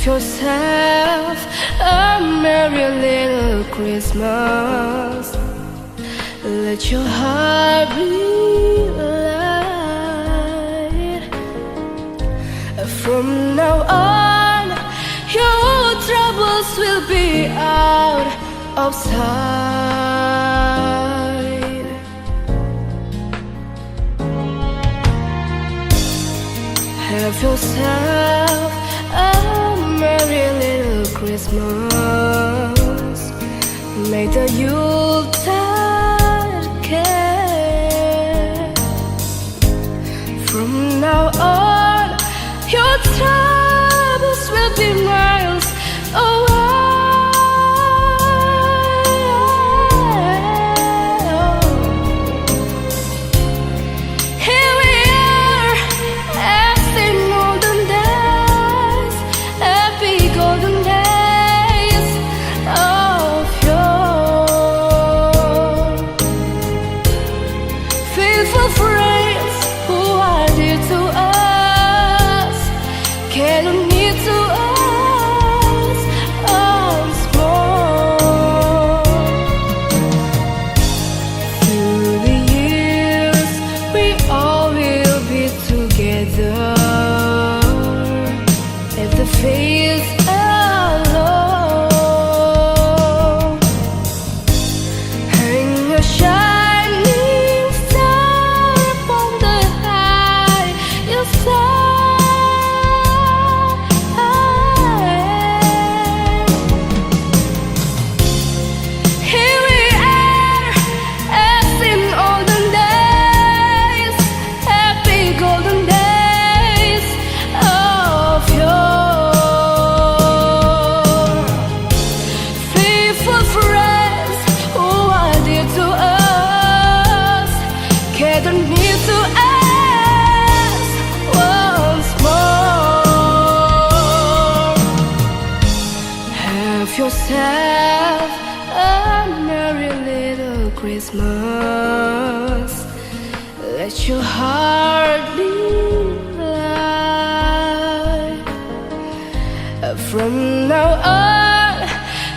yourself a merry little Christmas. Let your heart be light. From now on, your troubles will be out of sight. Have yourself a merry little Christmas. Make the Yuletide care. From now on, your troubles will be miles away. Here we are, as in olden days, happy golden days of yore. Faithful friends who are dear to us, can need to us once more. Through the years, we all will be together. At the face alone, hang a shining star upon the highest side. Here we are, as in olden days, happy golden days of yore. Faithful friends who are dear to us, gather near to us once more. Have yourself a merry little Christmas. Let your heart be light. From now on,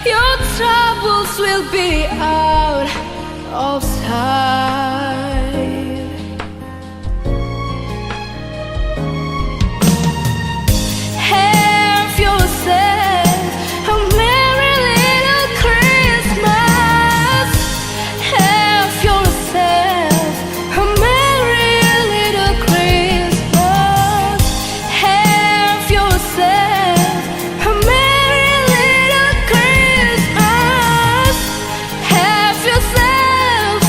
your troubles will be out of sight. Have yourself a merry little Christmas. Have yourself a merry little Christmas. Have yourself a merry little Christmas. Have yourself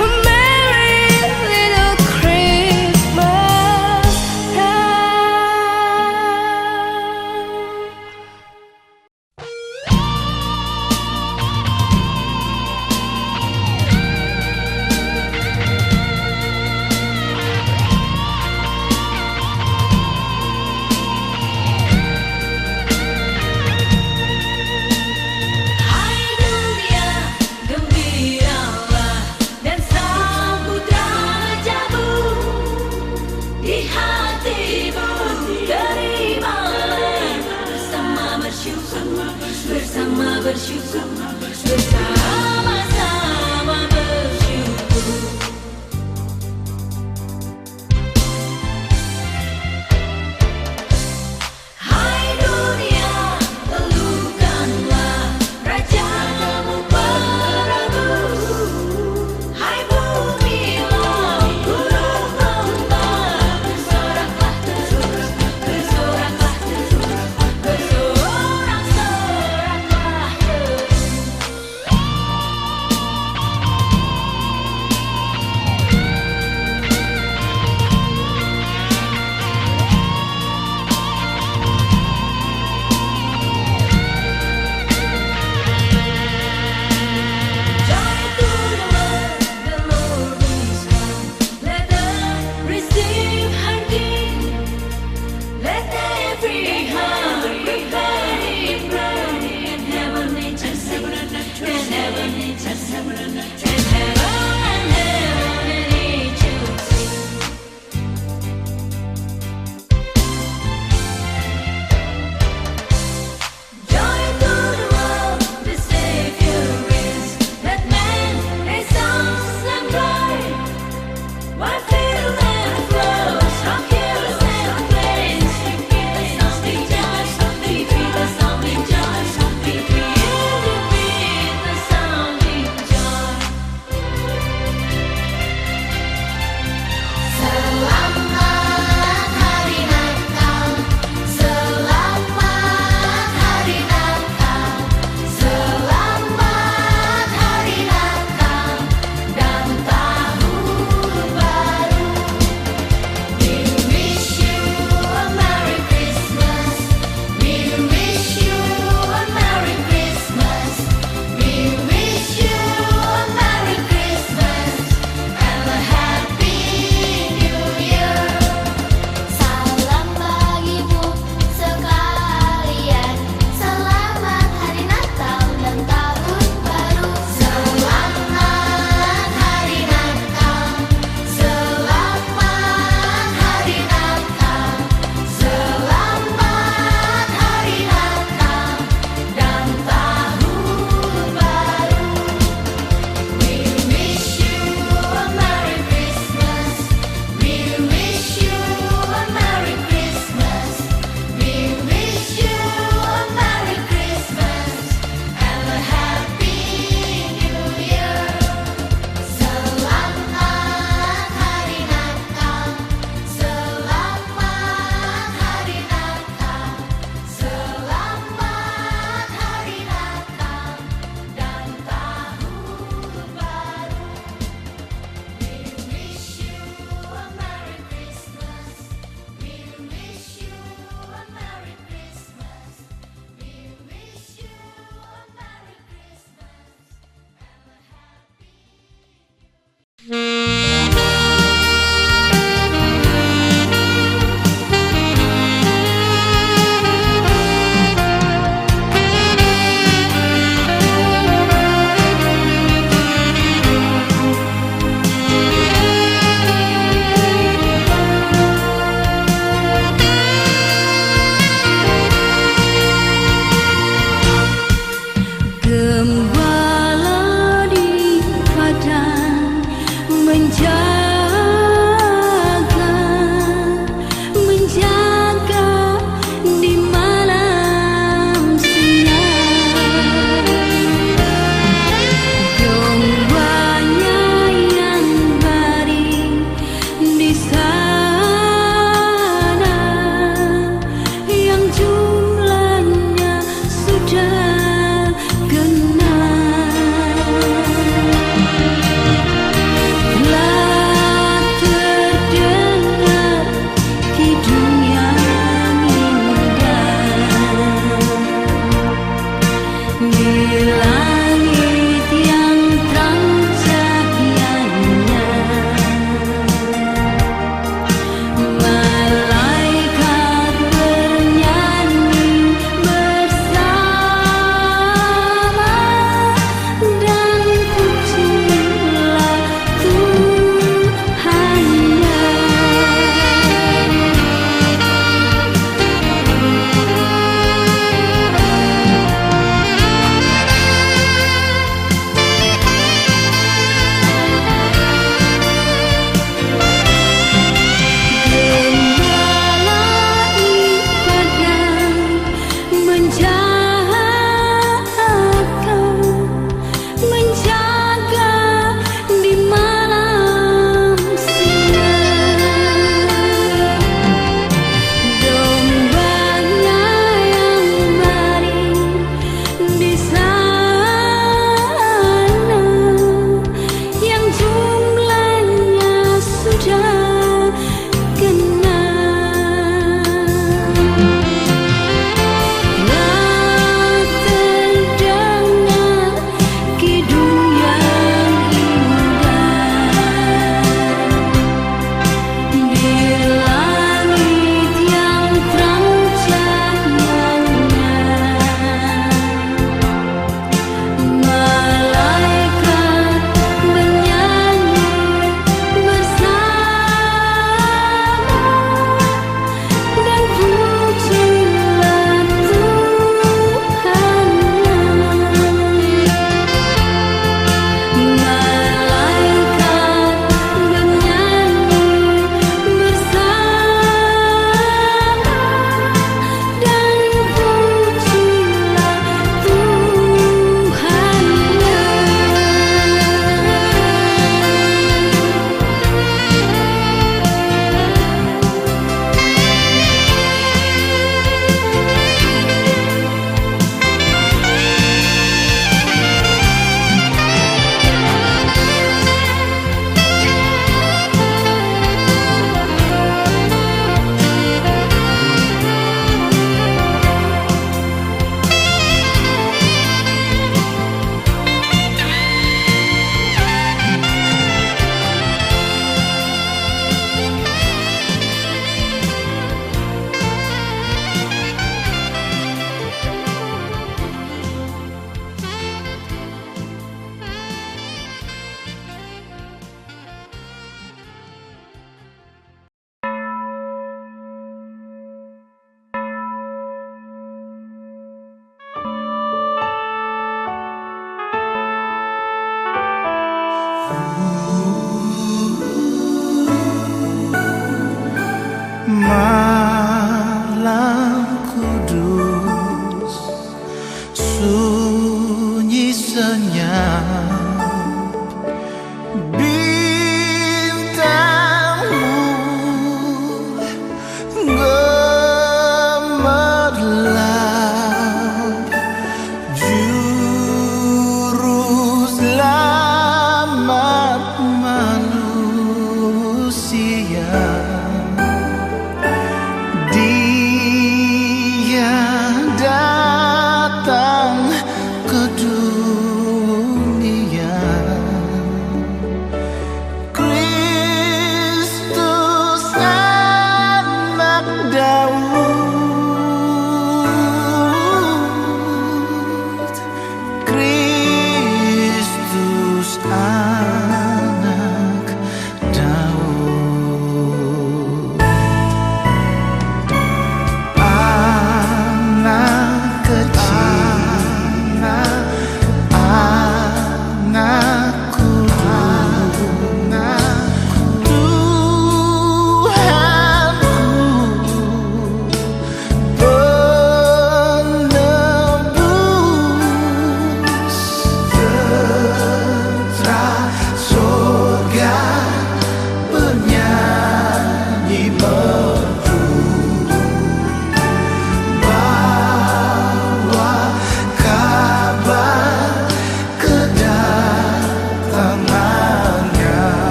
a merry little Christmas now. Hai dunia, gembiralah dan sambut rajamu. Di hatimu terimalah bersama bersyukur, bersama bersyukur, bersama-sama bersyukur. Hai dunia, teluhkanlah rajamu perabu. Hai bumi, gunung lembah, bersoraklah, bersoraklah, bersorak-soraklah.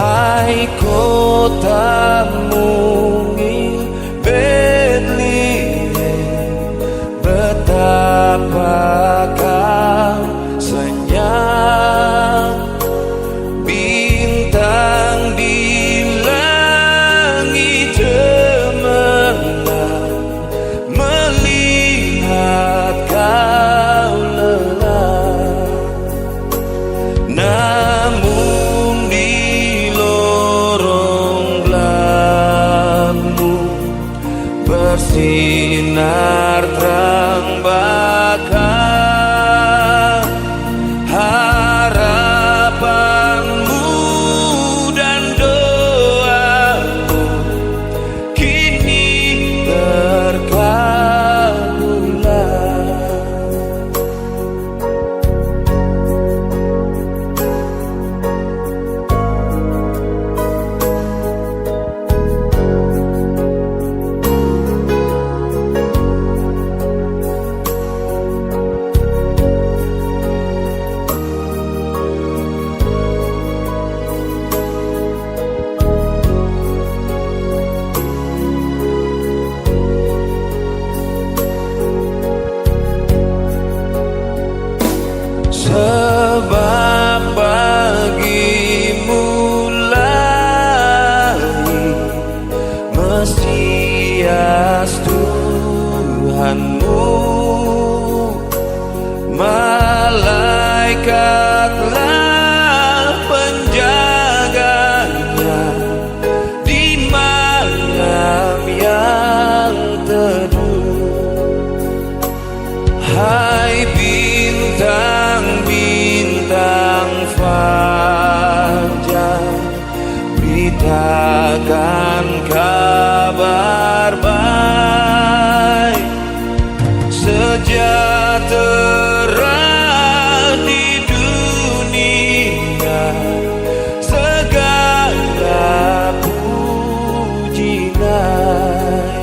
Hai kota mungil Bethlehem, betapa kau senyap. Bintang di langit cemerlang melihat kau lelah. Namun di lorong gelapmu bersinar terang bakar harapanmu dan doamu kini terkabullah. Sebab bagimu lahir Mesias Tuhanmu. Malaikatlah penjaganya di malam yang teduh. Hai bintang-bintang fajar, beritakan kabar baik. Sejahtera di dunia, segala puji naik.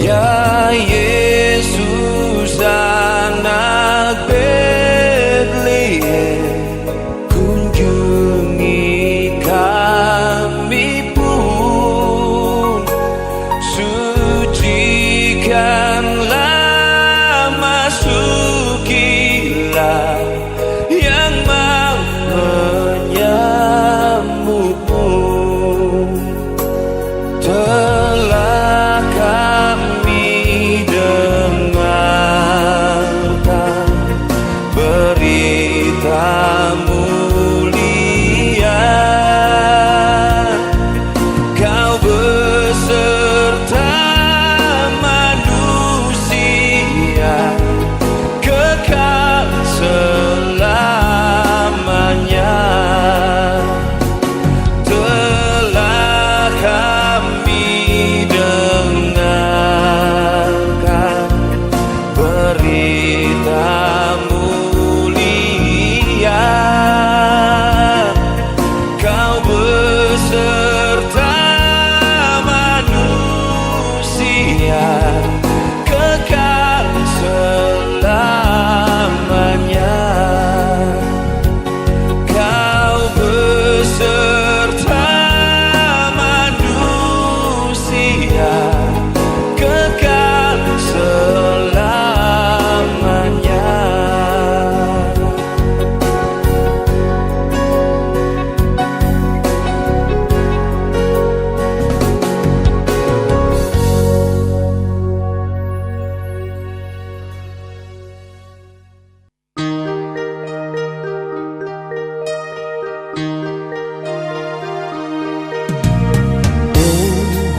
Ya Yesus anak Bethlehem, kunjungi kami pun, sucikanlah, masukilah yang mau menyambutmu. Telah kami dengarkan berita mulia, kau beserta manusia kekal selamanya. Telah kami dengarkan berita mulia, kau beserta manusia kekal selamanya. Kau beserta manusia kekal selamanya.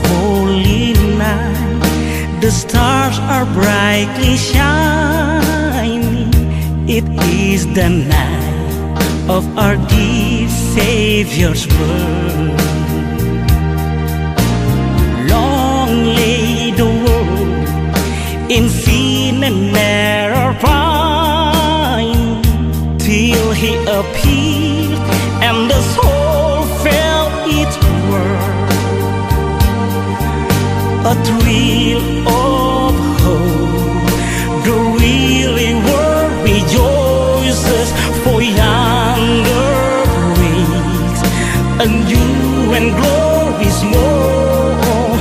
Holy night, the stars are brightly shining. It is the night of our gifts Savior's birth. Long lay the world in sin and error pine, till he appeared and the soul felt its worth. A thrill of hope, the really world rejoices, for yonder breaks a new and glorious morn.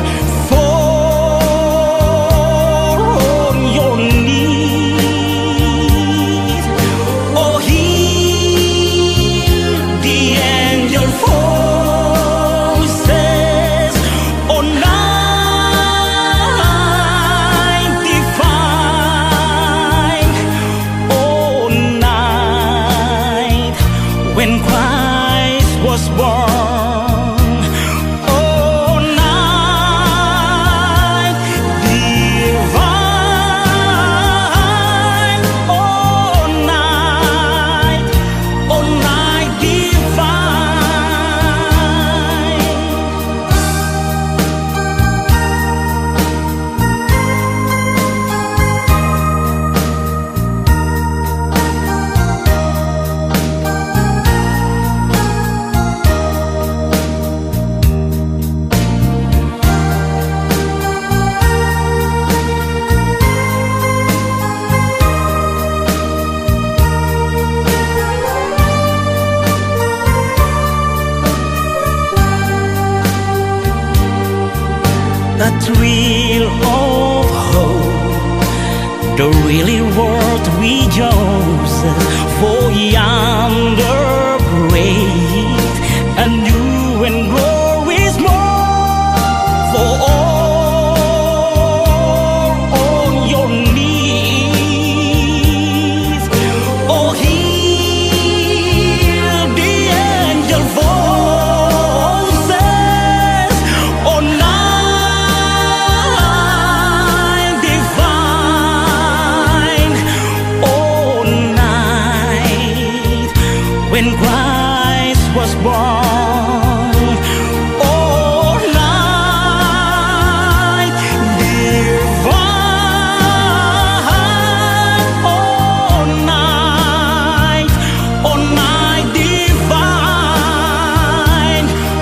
Fall on your knees, oh hear the angel voices, oh night divine, oh night when Christ was born. Oh night divine, oh night a thrill of hope, the really world rejoices, for yonder breaks a new and glorious morn. For all on your knees, oh hear the angel voices, oh night divine, oh night when Christ was born. Oh night divine, oh night divine,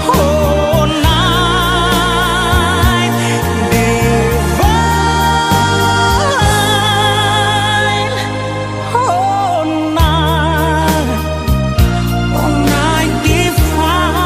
oh night divine, oh night divine.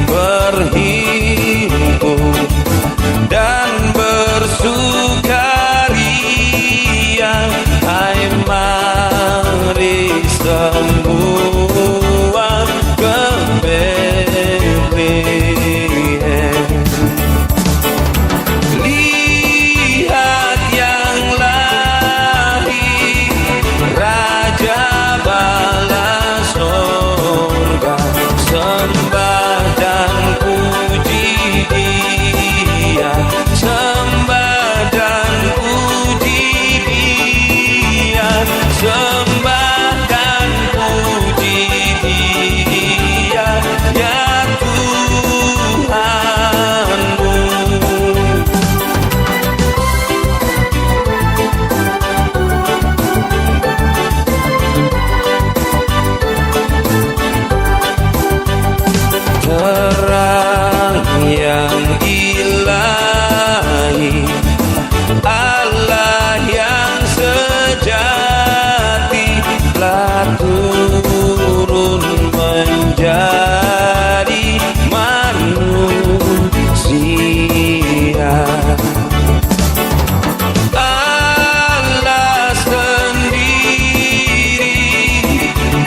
berhimpun dan bersukaria. Hai, mari semua ke Betlehem. Lihat yang lahir, Raja bala sorga, sembah dan puji Dia, sembah dan puji Dia, sembah dan puji Dia, ya Tuhanmu. Terang yang ilahi, Allah yang sejati, telah turun menjadi manusia. Allah sendiri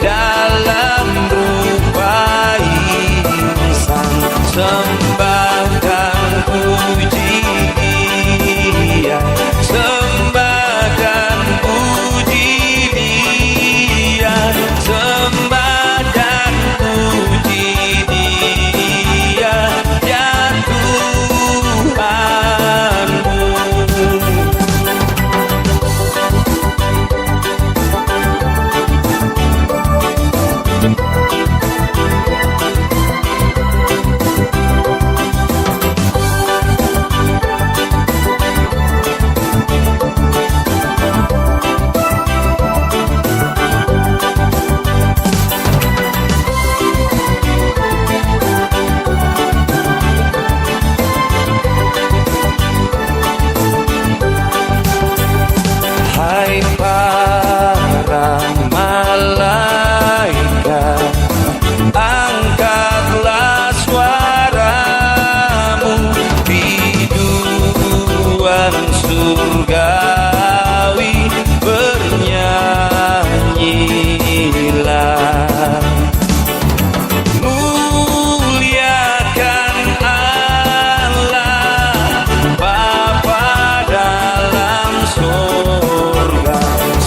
dalam rupa insan, sembah dan puji Dia, sembah dan puji Dia, sembah dan puji Dia, ya Tuhanmu. Hai para malaikat, angkatlah suaramu, biduan surgawi bernyanyilah. Muliakan Allah Bapa dalam surga,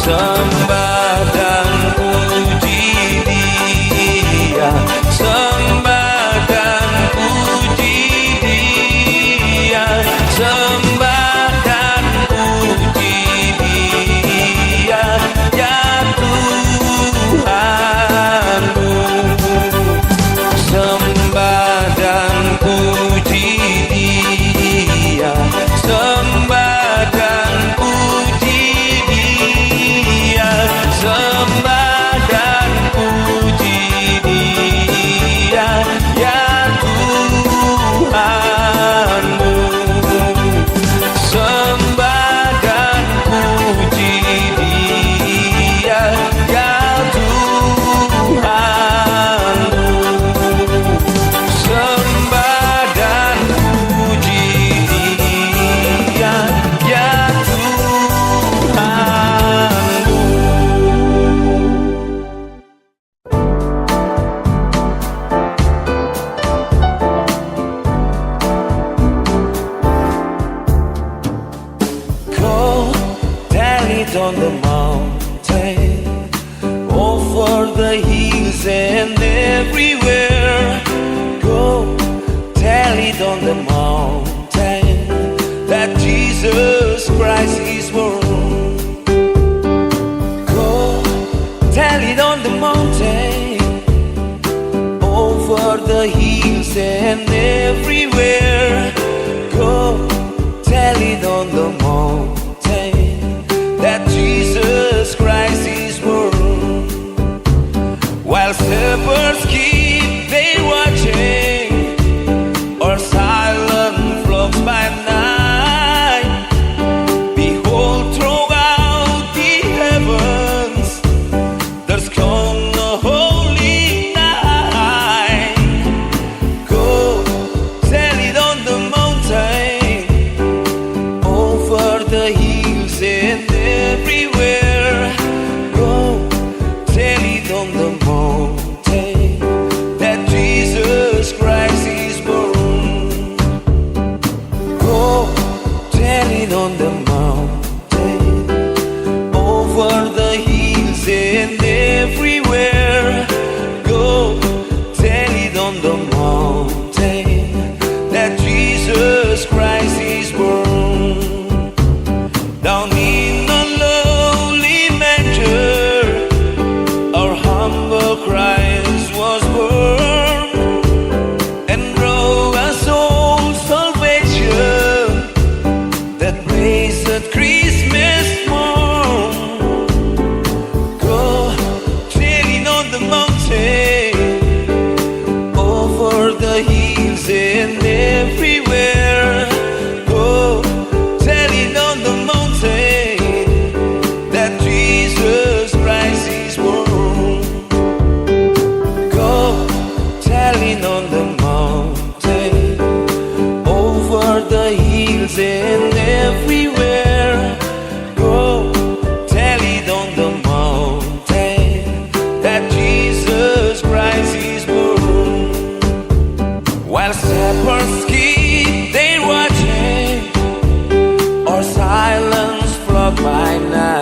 sembah dan puji Dia, sembah dan puji Dia, sembah dan puji Dia, ya Tuhanmu. Sembah dan puji Dia, sembah dan puji Dia, sembah dan puji Dia, ya Tuhanmu. Sembah dan puji Dia, ya Tuhanmu. Sembah dan puji Dia, ya Tuhanmu. Go tell it on the mountain, over the hills and everywhere. Go tell it on the mountain that Jesus Christ is born. Go tell it on the mountain, over the hills and everywhere. Go tell it on the mountain that Jesus Christ is born. While shepherds keep they watching, or silent flocks by night, behold throughout the heavens there's come a holy night. hills and everywhere. Go telling on the mountain that Jesus Christ is born. Go telling on the mountain, over the hills and everywhere. Go tell it on the mountain that Jesus Christ is born. While shepherds keep their watching, or silence flock by night.